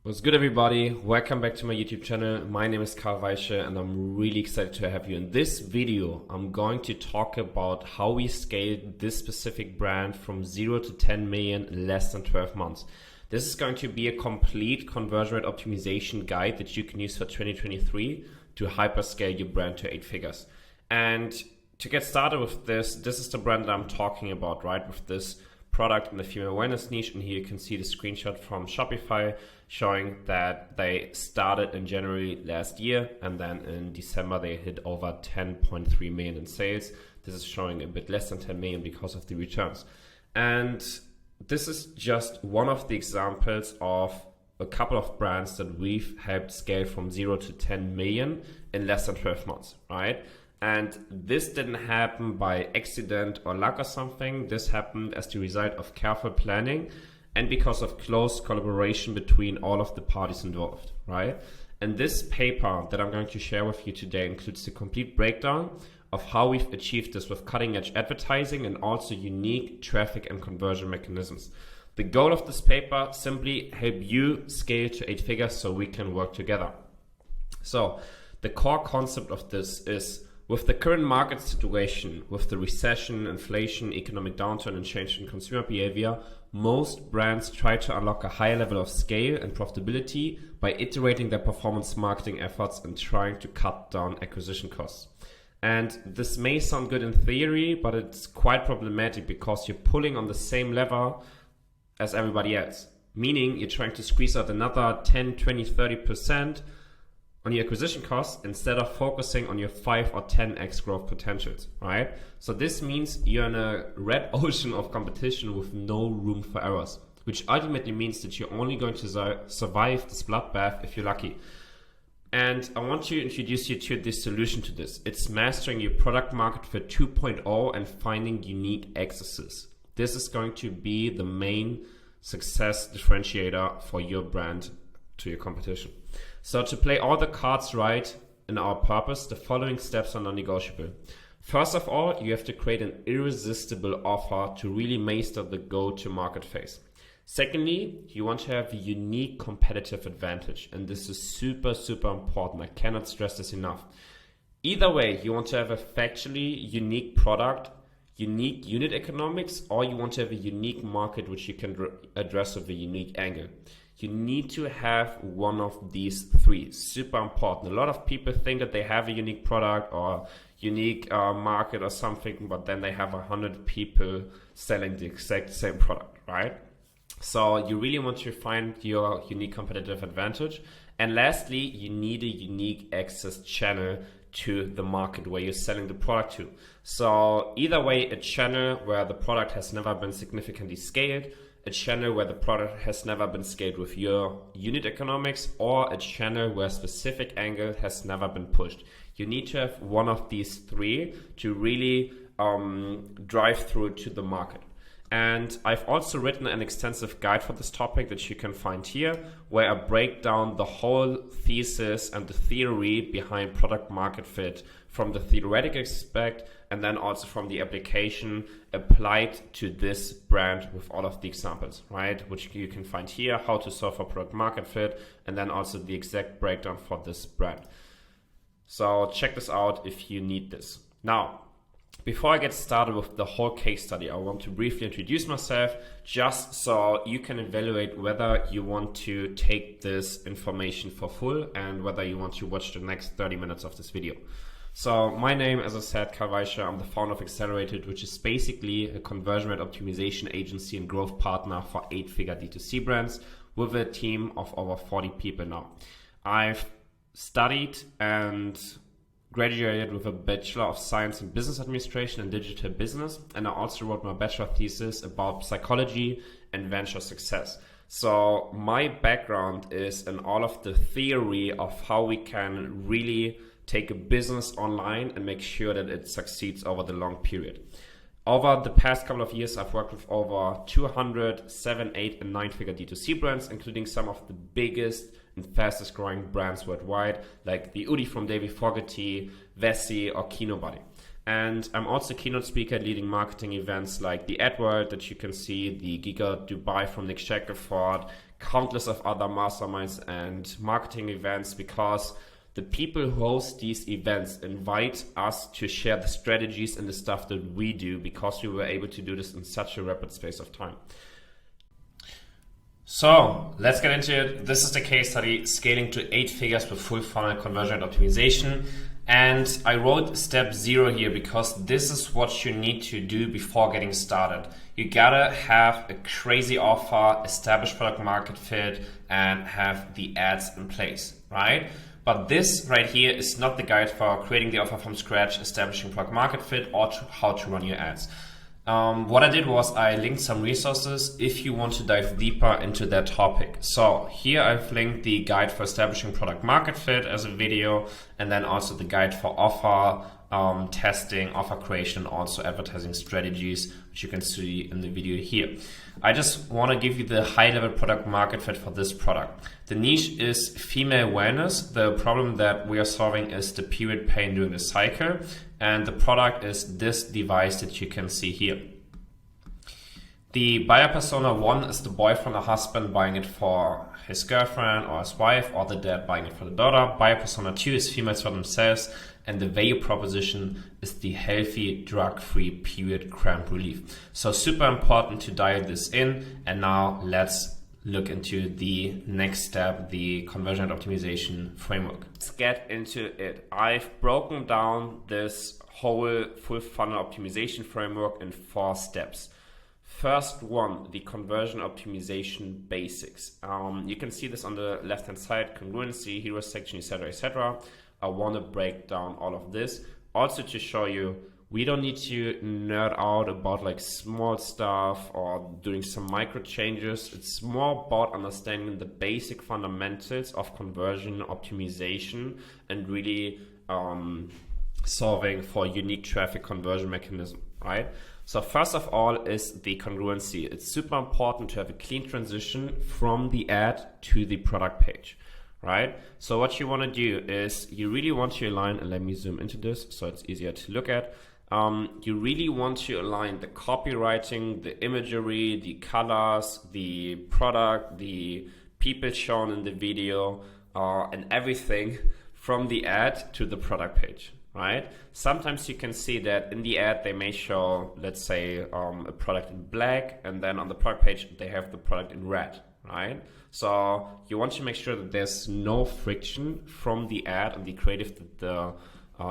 What's good, everybody? Welcome back to my YouTube channel. My name is Karl Weische and I'm really excited to have you. In this video, I'm going to talk about how we scaled this specific brand from 0 to 10 million in less than 12 months. This is going to be a complete conversion rate optimization guide that you can use for 2023 to hyperscale your brand to 8 figures. And to get started with this is the brand that I'm talking about, right? With this product in the female wellness niche, and here you can see the screenshot from Shopify showing that they started in January last year, and then in December they hit over 10.3 million in sales. This is showing a bit less than 10 million because of the returns. And this is just one of the examples of a couple of brands that we've helped scale from 0 to 10 million in less than 12 months, right? And this didn't happen by accident or luck or something. This happened as the result of careful planning and because of close collaboration between all of the parties involved, right? And this paper that I'm going to share with you today includes the complete breakdown of how we've achieved this with cutting edge advertising and also unique traffic and conversion mechanisms. The goal of this paper, simply help you scale to 8 figures so we can work together. So the core concept of this is, with the current market situation, with the recession, inflation, economic downturn, and change in consumer behavior, most brands try to unlock a higher level of scale and profitability by iterating their performance marketing efforts and trying to cut down acquisition costs. And this may sound good in theory, but it's quite problematic because you're pulling on the same lever as everybody else. Meaning you're trying to squeeze out another 10, 20, 30% on your acquisition costs instead of focusing on your 5 or 10x growth potentials, right? So this means you're in a red ocean of competition with no room for errors, which ultimately means that you're only going to survive this bloodbath if you're lucky. And I want to introduce you to the solution to this. It's mastering your product market fit 2.0 and finding unique accesses. This is going to be the main success differentiator for your brand to your competition. So to play all the cards right in our purpose, the following steps are non-negotiable. First of all, you have to create an irresistible offer to really master the go-to-market phase. Secondly, you want to have a unique competitive advantage, and this is super, super important. I cannot stress this enough. Either way, you want to have a factually unique product, unique unit economics, or you want to have a unique market which you can address with a unique angle. You need to have one of these three. Super important. A lot of people think that they have a unique product or unique market or something, but then they have 100 people selling the exact same product, right? So you really want to find your unique competitive advantage. And lastly, you need a unique access channel to the market where you're selling the product to. So either way, a channel where the product has never been significantly scaled, a channel where the product has never been scaled with your unit economics, or a channel where a specific angle has never been pushed. You need to have one of these three to really drive through to the market. And I've also written an extensive guide for this topic that you can find here, where I break down the whole thesis and the theory behind product market fit from the theoretical aspect and then also from the application applied to this brand with all of the examples, right? Which you can find here, how to solve for product market fit, and then also the exact breakdown for this brand. So check this out if you need this. Now, before I get started with the whole case study, I want to briefly introduce myself just so you can evaluate whether you want to take this information for full and whether you want to watch the next 30 minutes of this video. So my name, as I said, Karl Weische. I'm the founder of Accelerated, which is basically a conversion rate optimization agency and growth partner for 8-figure D2C brands with a team of over 40 people now. I've studied and graduated with a Bachelor of Science in Business Administration and Digital Business, and I also wrote my bachelor thesis about psychology and venture success. So my background is in all of the theory of how we can really take a business online and make sure that it succeeds over the long period. Over the past couple of years, I've worked with over 200 7, 8, and 9-figure D2C brands, including some of the biggest and fastest growing brands worldwide, like the Udi from Davey Fogarty, Vessi, or Kinobody. And I'm also a keynote speaker leading marketing events like the AdWorld that you can see, the Giga Dubai from Nick Shackelford, countless of other masterminds and marketing events, because the people who host these events invite us to share the strategies and the stuff that we do, because we were able to do this in such a rapid space of time. So let's get into it. This is the case study, scaling to 8 figures with full funnel conversion and optimization. And I wrote step 0 here because this is what you need to do before getting started. You gotta have a crazy offer, establish product market fit, and have the ads in place, right? But this right here is not the guide for creating the offer from scratch, establishing product market fit, or how to run your ads. What I did was I linked some resources if you want to dive deeper into that topic. So here I've linked the guide for establishing product market fit as a video, and then also the guide for offer testing, offer creation, also advertising strategies, which you can see in the video here. I just want to give you the high level product market fit for this product. The niche is female wellness. The problem that we are solving is the period pain during the cycle. And the product is this device that you can see here. The buyer persona 1 is the boyfriend or husband buying it for his girlfriend or his wife, or the dad buying it for the daughter. Buyer persona 2 is females for themselves, and the value proposition is the healthy, drug-free period cramp relief. So super important to dial this in. And now let's look into the next step, the conversion and optimization framework. Let's get into it. I've broken down this whole full funnel optimization framework in 4 steps. First one, the conversion optimization basics. You can see this on the left hand side, congruency, hero section, etc., etc. I want to break down all of this also to show you we don't need to nerd out about like small stuff or doing some micro changes. It's more about understanding the basic fundamentals of conversion optimization and really solving for unique traffic conversion mechanism, right? So first of all is the congruency. It's super important to have a clean transition from the ad to the product page, right? So what you want to do is you really want to align, and let me zoom into this so it's easier to look at. You really want to align the copywriting, the imagery, the colors, the product, the people shown in the video, and everything from the ad to the product page, right? Sometimes you can see that in the ad they may show, let's say, a product in black, and then on the product page they have the product in red, right? So you want to make sure that there's no friction from the ad and the creative that the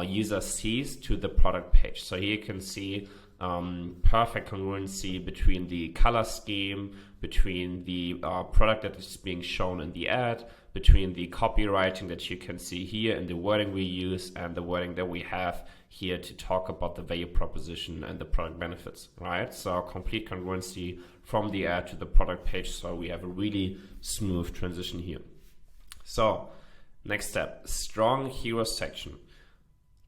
user sees to the product page. So here you can see perfect congruency between the color scheme, between the product that is being shown in the ad, between the copywriting that you can see here and the wording we use and the wording that we have here to talk about the value proposition and the product benefits, right? So complete congruency from the ad to the product page, so we have a really smooth transition here. So next step, strong hero section.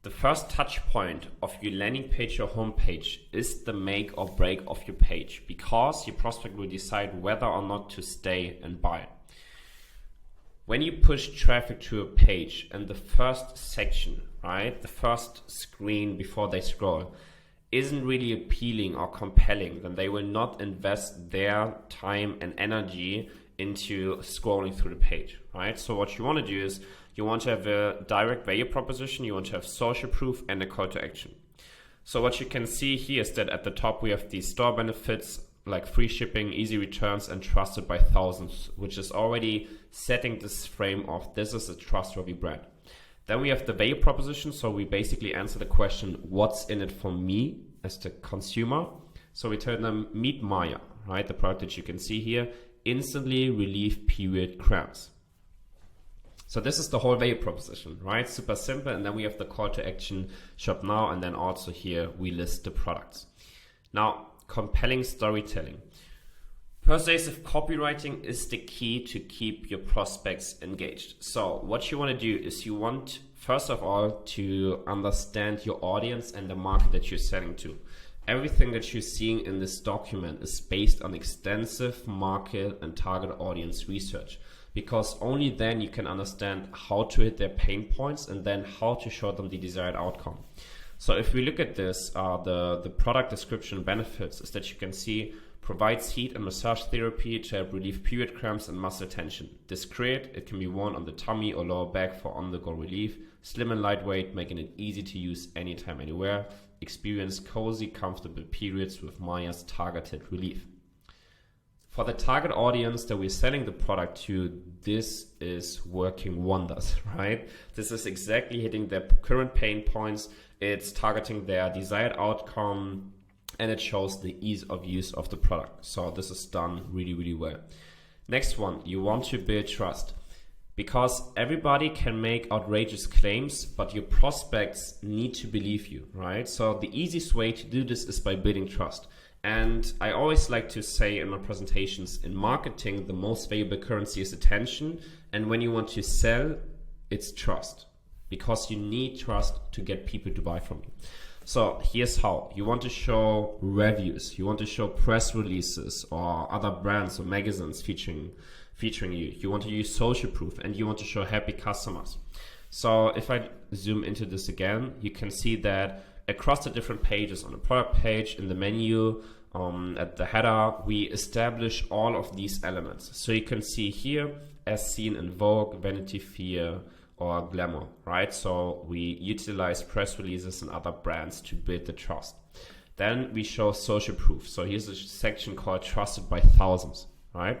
The first touch point of your landing page or home page is the make or break of your page, because your prospect will decide whether or not to stay and buy. When you push traffic to a page and the first section, right, the first screen before they scroll, isn't really appealing or compelling, then they will not invest their time and energy into scrolling through the page, right? So what you want to do is you want to have a direct value proposition, you want to have social proof and a call to action. So what you can see here is that at the top we have the store benefits like free shipping, easy returns, and trusted by thousands, which is already setting this frame of this is a trustworthy brand. Then we have the value proposition. So we basically answer the question, what's in it for me as the consumer? So we tell them, meet Maya, right? The product that you can see here, instantly relieve period cramps. So this is the whole value proposition, right? Super simple. And then we have the call to action, shop now. And then also here we list the products. Now, compelling storytelling. Persuasive copywriting is the key to keep your prospects engaged. So what you want to do is you want, first of all, to understand your audience and the market that you're selling to. Everything that you're seeing in this document is based on extensive market and target audience research, because only then you can understand how to hit their pain points and then how to show them the desired outcome. So if we look at this, the product description benefits is that you can see Provides heat and massage therapy to help relieve period cramps and muscle tension. Discreet, it can be worn on the tummy or lower back for on-the-go relief. Slim and lightweight, making it easy to use anytime, anywhere. Experience cozy, comfortable periods with Maya's targeted relief. For the target audience that we're selling the product to, this is working wonders, right? This is exactly hitting their current pain points. It's targeting their desired outcome, and it shows the ease of use of the product. So this is done really, really well. Next one, you want to build trust. Because everybody can make outrageous claims, but your prospects need to believe you, right? So the easiest way to do this is by building trust. And I always like to say in my presentations, in marketing, the most valuable currency is attention. And when you want to sell, it's trust. Because you need trust to get people to buy from you. So here's how. You want to show reviews, you want to show press releases or other brands or magazines featuring you. You want to use social proof, and you want to show happy customers. So if I zoom into this again, you can see that across the different pages, on the product page, in the menu, at the header, we establish all of these elements. So you can see here, as seen in Vogue, Vanity Fair, or Glamour, right? So we utilize press releases and other brands to build the trust. Then we show social proof. So here's a section called Trusted by Thousands, right?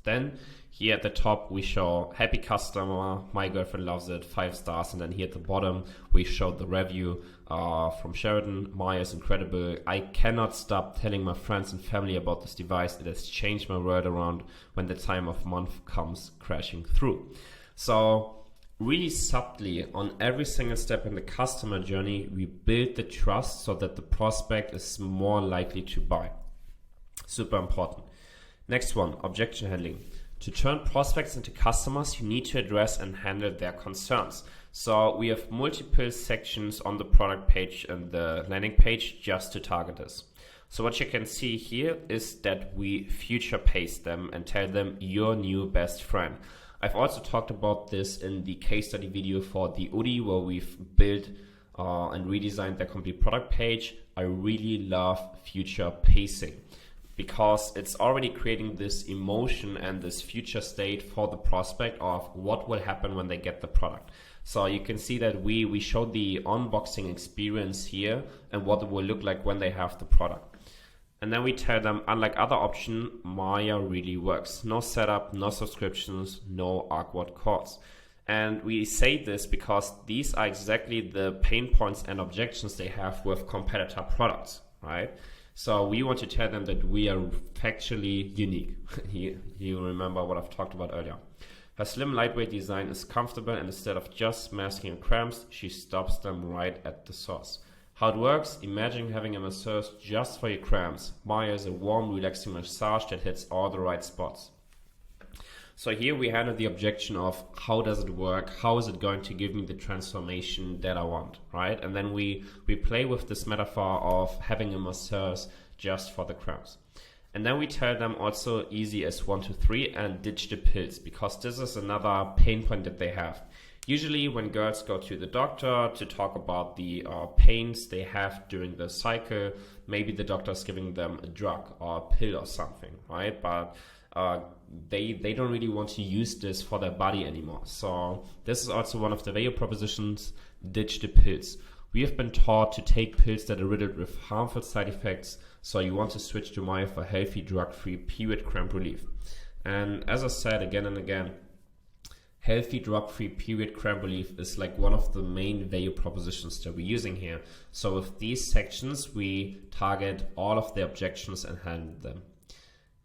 Then here at the top, we show happy customer, my girlfriend loves it, 5 stars. And then here at the bottom, we show the review from Sheridan. Maya's incredible. I cannot stop telling my friends and family about this device. It has changed my world around when the time of month comes crashing through. So really subtly, on every single step in the customer journey, we build the trust so that the prospect is more likely to buy. Super important. Next one, objection handling. To turn prospects into customers, you need to address and handle their concerns. So we have multiple sections on the product page and the landing page just to target this. So what you can see here is that we future pace them and tell them your new best friend. I've also talked about this in the case study video for the Udi, where we've built and redesigned their complete product page. I really love future pacing because it's already creating this emotion and this future state for the prospect of what will happen when they get the product. So you can see that we showed the unboxing experience here and what it will look like when they have the product. And then we tell them, unlike other options, Maya really works. No setup, no subscriptions, no awkward calls. And we say this because these are exactly the pain points and objections they have with competitor products, right? So we want to tell them that we are factually unique. You remember what I've talked about earlier. Her slim, lightweight design is comfortable, and instead of just masking cramps, she stops them right at the source. How it works, imagine having a massage just for your cramps. Maya is a warm, relaxing massage that hits all the right spots. So here we handle the objection of how does it work? How is it going to give me the transformation that I want, right? And then we play with this metaphor of having a massage just for the cramps. And then we tell them also easy as 1, 2, 3 and ditch the pills, because this is another pain point that they have. Usually when girls go to the doctor to talk about the pains they have during the cycle, maybe the doctor is giving them a drug or a pill or something, right? But they don't really want to use this for their body anymore. So this is also one of the value propositions, ditch the pills. We have been taught to take pills that are riddled with harmful side effects, so you want to switch to Maya for healthy, drug-free period cramp relief. And as I said again and again, healthy, drug-free period cramp relief is like one of the main value propositions that we're using here. So with these sections, we target all of the objections and handle them.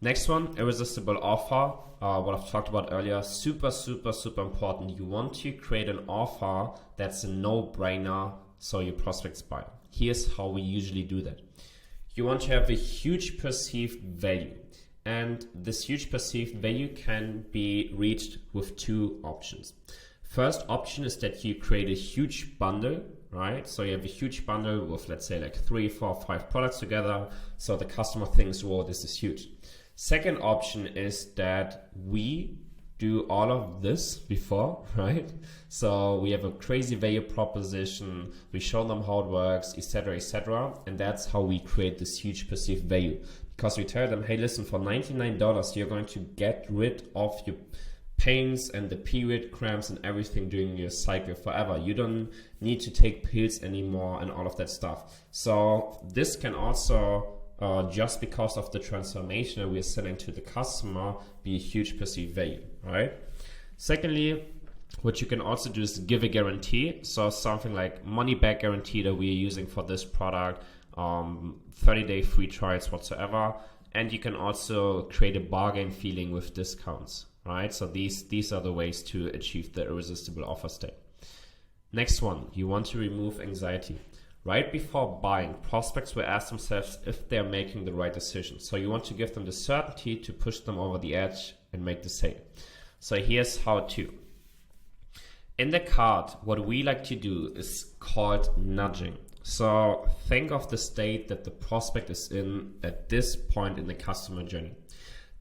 Next one, irresistible offer. What I've talked about earlier, super important. You want to create an offer that's a no-brainer so your prospects buy. Here's how we usually do that. You want to have a huge perceived value. And this huge perceived value can be reached with 2 options. First option is that you create a huge bundle, right? So you have a huge bundle with, let's say, like 3, 4, 5 products together. So the customer thinks, whoa, this is huge. Second option is that we do all of this before, right? So we have a crazy value proposition, we show them how it works, etc., etc. And that's how we create this huge perceived value. because we tell them, hey, listen, for $99, you're going to get rid of your pains and the period cramps and everything during your cycle forever. You don't need to take pills anymore and all of that stuff. So this can also, just because of the transformation that we're selling to the customer, be a huge perceived value, right? Secondly, what you can also do is give a guarantee. So something like money back guarantee that we're using for this product, 30-day free trials whatsoever. And you can also create a bargain feeling with discounts, right? So these are the ways to achieve the irresistible offer state. Next one, you want to remove anxiety. Right before buying, prospects will ask themselves if they're making the right decision. So you want to give them the certainty to push them over the edge and make the sale. So here's how to. In the cart, what we like to do is called nudging. So think of the state that the prospect is in at this point in the customer journey.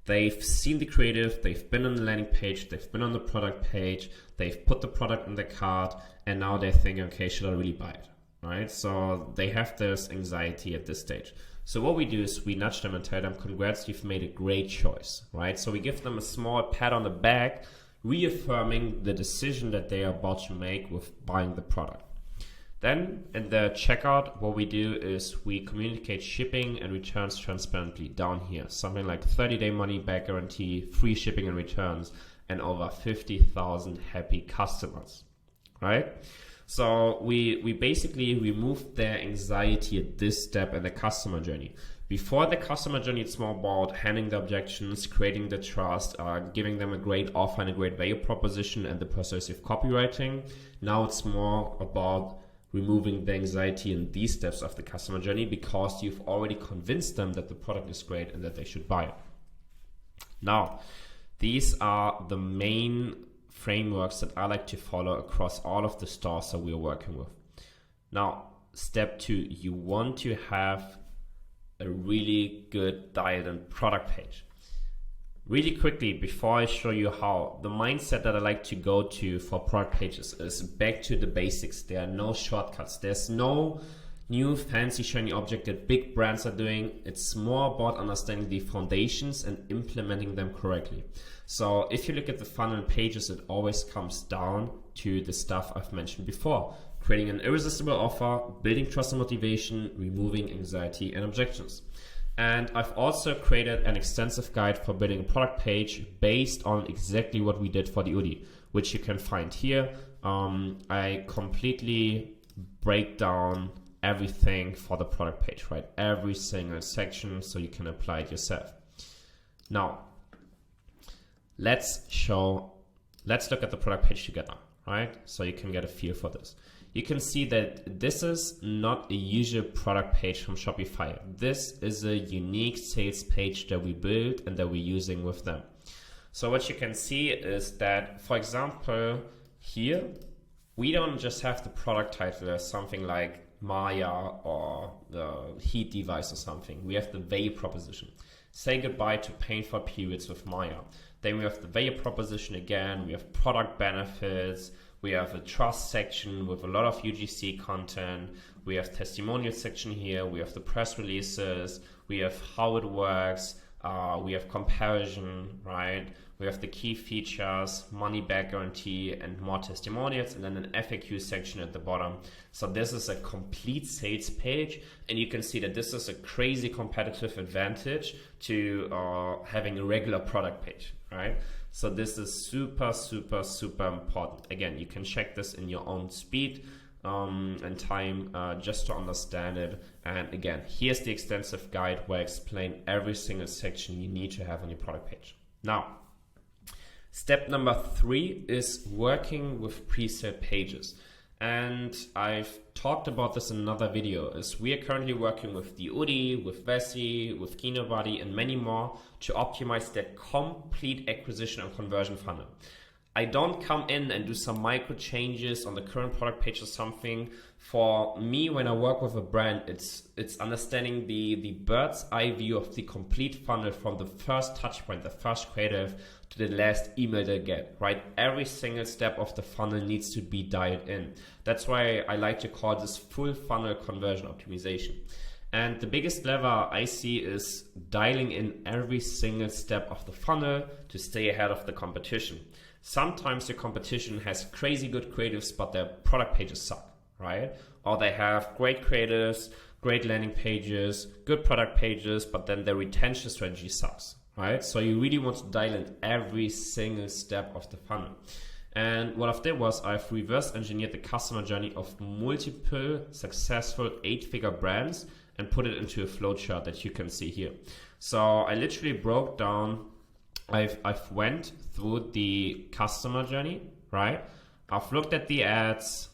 They've seen the creative, they've been on the landing page, they've been on the product page, they've put the product in the cart, and now they're thinking, okay, should I really buy it? Right? So they have this anxiety at this stage. So what we do is we nudge them and tell them, congrats, you've made a great choice, right? So we give them a small pat on the back, reaffirming the decision that they are about to make with buying the product. Then in the checkout, what we do is we communicate shipping and returns transparently down here. Something like 30-day money back guarantee, free shipping and returns, and over 50,000 happy customers, right? So we basically remove their anxiety at this step in the customer journey. Before the customer journey, it's more about handling the objections, creating the trust, giving them a great offer and a great value proposition and the persuasive copywriting. Now it's more about removing the anxiety in these steps of the customer journey because you've already convinced them that the product is great and that they should buy it. Now, these are the main frameworks that I like to follow across all of the stores that we're working with. Now, step 2, you want to have a really good dialed in product page. Really quickly, before I show you how, the mindset that I like to go to for product pages is back to the basics. There are no shortcuts. There's no new fancy shiny object that big brands are doing. It's more about understanding the foundations and implementing them correctly. So if you look at the funnel pages, it always comes down to the stuff I've mentioned before. Creating an irresistible offer, building trust and motivation, removing anxiety and objections. And I've also created an extensive guide for building a product page based on exactly what we did for the UDI, which you can find here. I completely break down everything for the product page, right? Every single section, so you can apply it yourself. Now, let's look at the product page together, right? So you can get a feel for this. You can see that this is not a usual product page from Shopify. This is a unique sales page that we built and that we're using with them. So what you can see is that, for example, here, we don't just have the product title as something like Maya or the heat device or something. We have the value proposition. Say goodbye to painful periods with Maya. Then we have the value proposition again. We have product benefits. We have a trust section with a lot of UGC content. We have testimonial section here. We have the press releases. We have how it works. We have comparison, right? We have the key features, money back guarantee, and more testimonials, and then an FAQ section at the bottom. So this is a complete sales page, and you can see that this is a crazy competitive advantage to having a regular product page, right? So this is super, super, super important. Again, you can check this in your own speed and time just to understand it. And again, here's the extensive guide where I explain every single section you need to have on your product page. Now, step number 3 is working with pre-sale pages. And I've talked about this in another video, is we are currently working with the UDI, with Vessi, with KinoBuddy, and many more to optimize that complete acquisition and conversion funnel. I don't come in and do some micro changes on the current product page or something. For me, when I work with a brand, it's understanding the bird's eye view of the complete funnel from the first touch point, the first creative, to the last email they get, right? Every single step of the funnel needs to be dialed in. That's why I like to call this full funnel conversion optimization. And the biggest lever I see is dialing in every single step of the funnel to stay ahead of the competition. Sometimes your competition has crazy good creatives, but their product pages suck, right? Or they have great creatives, great landing pages, good product pages, but then their retention strategy sucks, right? So you really want to dial in every single step of the funnel. And what I've did was I've reverse engineered the customer journey of multiple successful 8-figure brands and put it into a flowchart that you can see here. So I literally broke down, I've went through the customer journey, right? I've looked at the ads.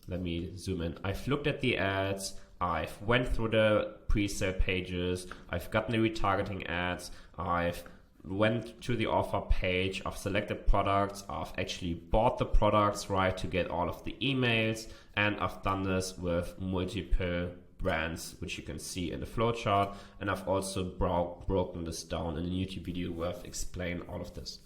Let me zoom in. I've looked at the ads. I've went through the pre-sale pages. I've gotten the retargeting ads. I've went to the offer page. I've selected products. I've actually bought the products, right, to get all of the emails. And I've done this with multiple brands, which you can see in the flowchart. And I've also broken this down in a YouTube video where I've explained all of this.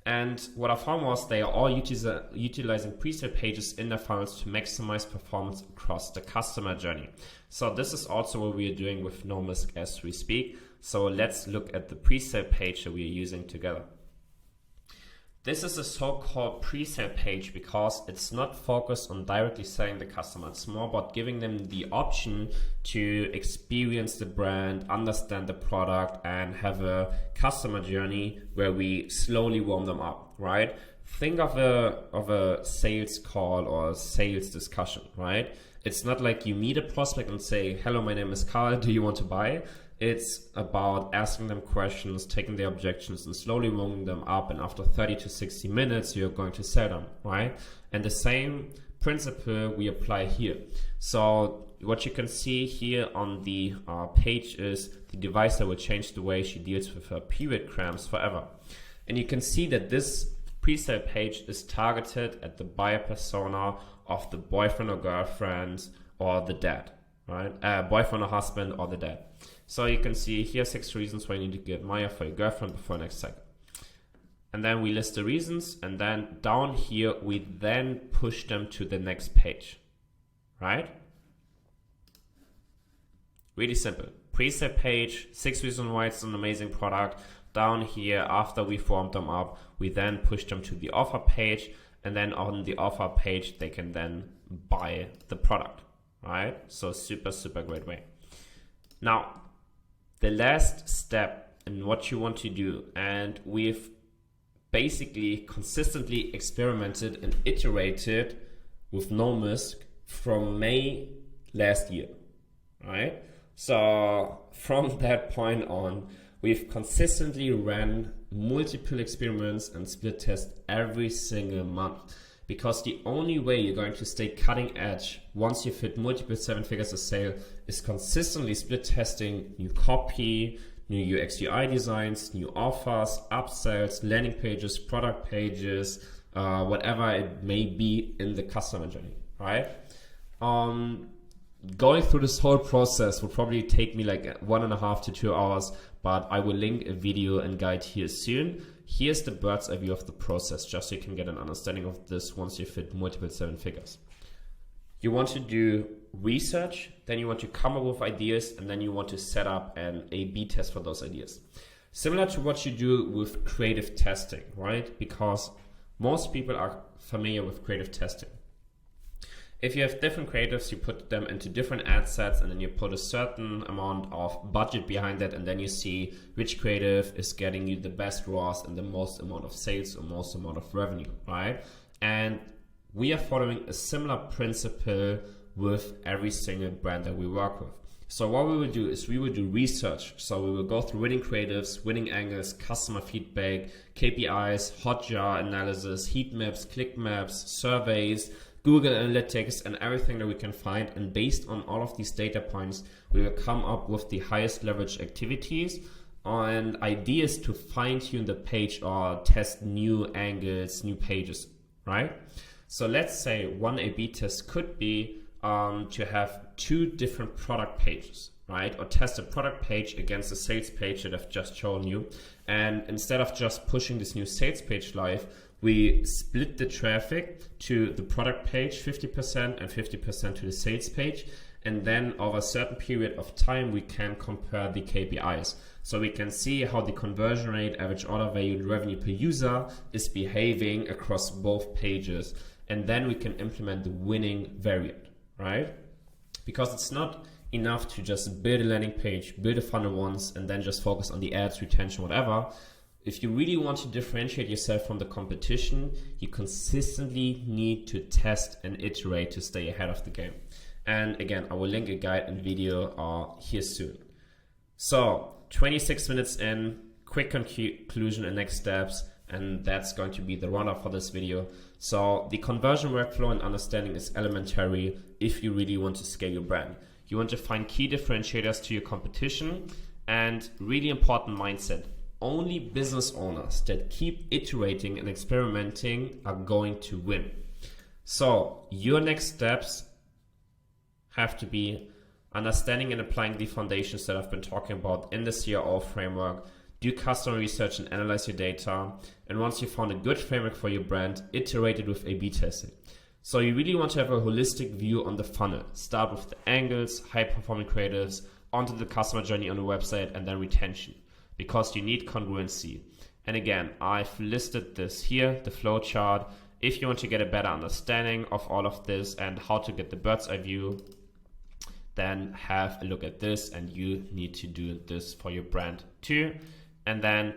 And what I found was they are all utilizing pre-sale pages in their funnels to maximize performance across the customer journey. So this is also what we are doing with NoMisk as we speak. So let's look at the pre-sale page that we are using together. This is a so-called pre-sale page because it's not focused on directly selling the customer. It's more about giving them the option to experience the brand, understand the product, and have a customer journey where we slowly warm them up, right? Think of a sales call or a sales discussion, right? It's not like you meet a prospect and say, hello, my name is Carl, do you want to buy? It's about asking them questions, taking their objections and slowly warming them up. And after 30 to 60 minutes, you're going to sell them, right? And the same principle we apply here. So what you can see here on the page is the device that will change the way she deals with her period cramps forever. And you can see that this pre-sale page is targeted at the buyer persona of the boyfriend or girlfriend or the dad, right? Boyfriend or husband or the dad. So you can see here 6 reasons why you need to get Maya for your girlfriend before next cycle. And then we list the reasons, and then down here we then push them to the next page, right? Really simple. Pre-sale page, 6 reasons why it's an amazing product. Down here, after we formed them up, we then push them to the offer page, and then on the offer page they can then buy the product, right? So super great way. Now, the last step in what you want to do, and we've basically consistently experimented and iterated with NoMisk from May last year, right? So from that point on, we've consistently ran multiple experiments and split test every single month. Because the only way you're going to stay cutting edge once you've hit multiple 7 figures of sale is consistently split testing new copy, new UX UI designs, new offers, upsells, landing pages, product pages, whatever it may be in the customer journey, right? Going through this whole process will probably take me like 1.5 to 2 hours, but I will link a video and guide here soon. Here's the bird's eye view of the process, just so you can get an understanding of this once you fit multiple 7 figures. You want to do research, then you want to come up with ideas, and then you want to set up an A/B test for those ideas. Similar to what you do with creative testing, right? Because most people are familiar with creative testing. If you have different creatives, you put them into different ad sets and then you put a certain amount of budget behind that, and then you see which creative is getting you the best ROAS and the most amount of sales or most amount of revenue, right? And we are following a similar principle with every single brand that we work with. So what we will do is we will do research. So we will go through winning creatives, winning angles, customer feedback, KPIs, Hotjar analysis, heat maps, click maps, surveys, Google Analytics, and everything that we can find. And based on all of these data points, we will come up with the highest leverage activities and ideas to fine tune the page or test new angles, new pages, right? So let's say one A/B test could be to have 2 different product pages, right? Or test a product page against a sales page that I've just shown you. And instead of just pushing this new sales page live, we split the traffic to the product page 50% and 50% to the sales page. And then over a certain period of time, we can compare the KPIs. So we can see how the conversion rate, average order value, and revenue per user is behaving across both pages. And then we can implement the winning variant, right? Because it's not enough to just build a landing page, build a funnel once, and then just focus on the ads, retention, whatever. If you really want to differentiate yourself from the competition, you consistently need to test and iterate to stay ahead of the game. And again, I will link a guide and video here soon. So 26 minutes in, quick conclusion and next steps, and that's going to be the runner for this video. So the conversion workflow and understanding is elementary if you really want to scale your brand. You want to find key differentiators to your competition, and really important mindset. Only business owners that keep iterating and experimenting are going to win. So your next steps have to be understanding and applying the foundations that I've been talking about in the CRO framework. Do customer research and analyze your data. And once you found a good framework for your brand, iterate it with A/B testing. So you really want to have a holistic view on the funnel. Start with the angles, high-performing creatives, onto the customer journey on the website, and then retention, because you need congruency. And again, I've listed this here, the flow chart. If you want to get a better understanding of all of this and how to get the bird's eye view, then have a look at this, and you need to do this for your brand too. And then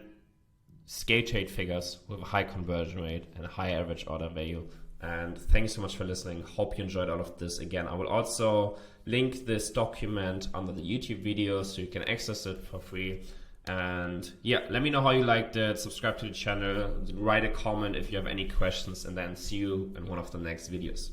scale trade figures with a high conversion rate and a high average order value. And thanks so much for listening. Hope you enjoyed all of this. Again, I will also link this document under the YouTube video so you can access it for free. And yeah, let me know how you liked it. Subscribe to the channel, write a comment if you have any questions, and then see you in one of the next videos.